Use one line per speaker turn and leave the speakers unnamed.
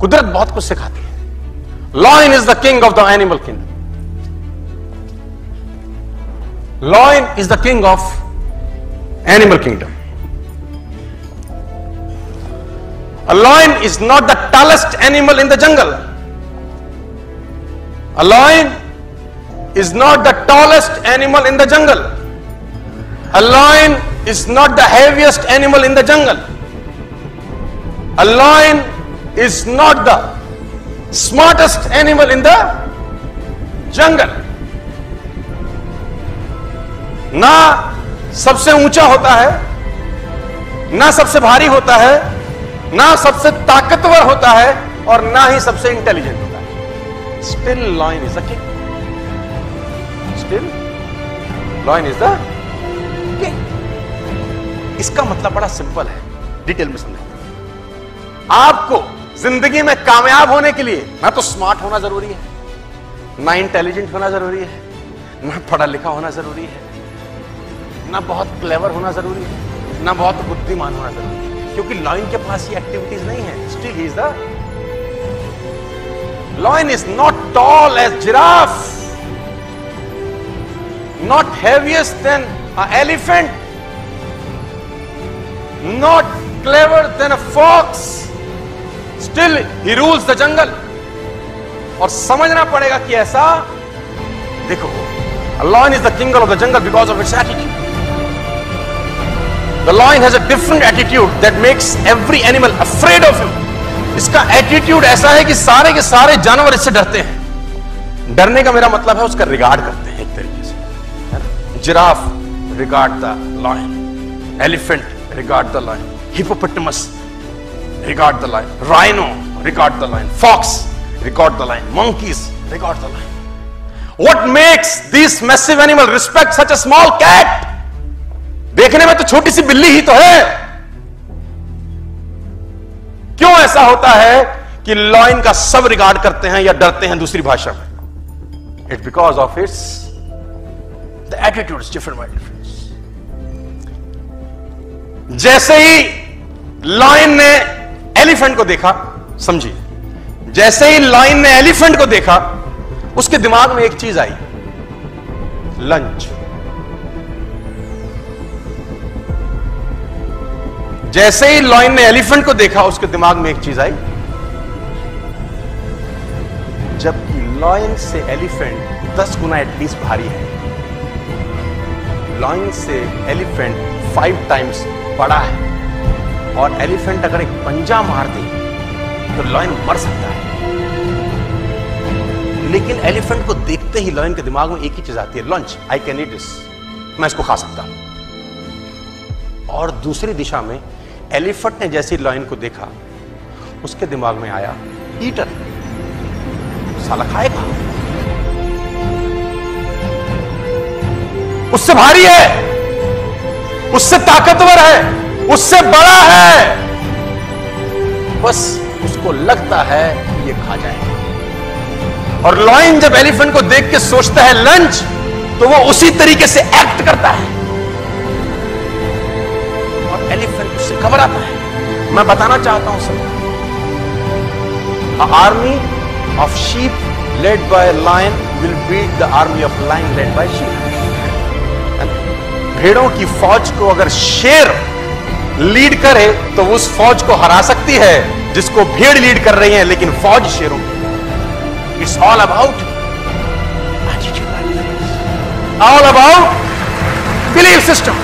कुदरत बहुत कुछ सिखाती है. Lion is the king of the animal kingdom. Lion is the king of animal kingdom. A lion is not the tallest animal in the jungle. A lion is not the tallest animal in the jungle. A lion is not the heaviest animal in the jungle. A lion is not the smartest animal in the jungle. ना सबसे ऊंचा होता है, ना सबसे भारी होता है, ना सबसे ताकतवर होता है, और ना ही सबसे इंटेलिजेंट होता है. Still lion is the king. Still lion is the king. इसका मतलब बड़ा सिंपल है, डिटेल में समझें. आपको जिंदगी में कामयाब होने के लिए ना तो स्मार्ट होना जरूरी है, ना इंटेलिजेंट होना जरूरी है, ना पढ़ा लिखा होना जरूरी है, ना बहुत क्लेवर होना जरूरी है, ना बहुत बुद्धिमान होना जरूरी है, क्योंकि लॉयन के पास ये एक्टिविटीज नहीं है. Still he is the lion. Is not tall as giraffe, not heaviest than a elephant, not clever than a fox. Still he rules the jungle. और समझना पड़ेगा कि ऐसा देखो, a lion is the king of the jungle because of its attitude. The lion has a different attitude that makes every animal afraid of him. इसका attitude ऐसा है कि सारे के सारे जानवर इससे डरते हैं. डरने का मेरा मतलब है उसका रिगार्ड करते हैं एक तरीके से, है ना. Giraffe regard the lion, elephant regard the lion, hippopotamus regard the lion, rhino regard the lion, fox regard the lion, monkeys regard the lion. What makes this massive animal respect such a small cat? देखने में तो छोटी सी बिल्ली ही तो है. क्यों ऐसा होता है कि लॉयन का सब रिगार्ड करते हैं या डरते हैं दूसरी भाषा में? It's because of its the attitude is different by difference. जैसे ही लॉयन ने एलिफेंट को देखा, समझिए, जैसे ही लायन ने एलिफेंट को देखा, उसके दिमाग में एक चीज आई, लंच. जैसे ही लायन ने एलिफेंट को देखा, उसके दिमाग में एक चीज आई. जबकि लायन से एलिफेंट 10 गुना एटलीस्ट भारी है. लायन से एलिफेंट 5 टाइम्स बड़ा है, और एलिफेंट अगर एक पंजा मार दे तो लायन मर सकता है. लेकिन एलिफेंट को देखते ही लायन के दिमाग में एक ही चीज आती है, lunch. I can eat this, मैं इसको खा सकता हूं. और दूसरी दिशा में एलिफेंट ने जैसे लायन को देखा, उसके दिमाग में आया, ईटर, साला खाएगा, उससे भारी है, उससे ताकतवर है, उससे बड़ा है. बस उसको लगता है कि ये खा जाएगा. और लायन जब एलिफेंट को देख के सोचता है लंच, तो वो उसी तरीके से एक्ट करता है, और एलिफेंट उससे घबराता है. मैं बताना चाहता हूं सब, army of sheep led by lion will beat the army of lion led by sheep. भेड़ों की फौज को अगर शेर लीड करे तो उस फौज को हरा सकती है जिसको भेड़ लीड कर रही है, लेकिन फौज शेरों की. It's all about attitude, all about belief system.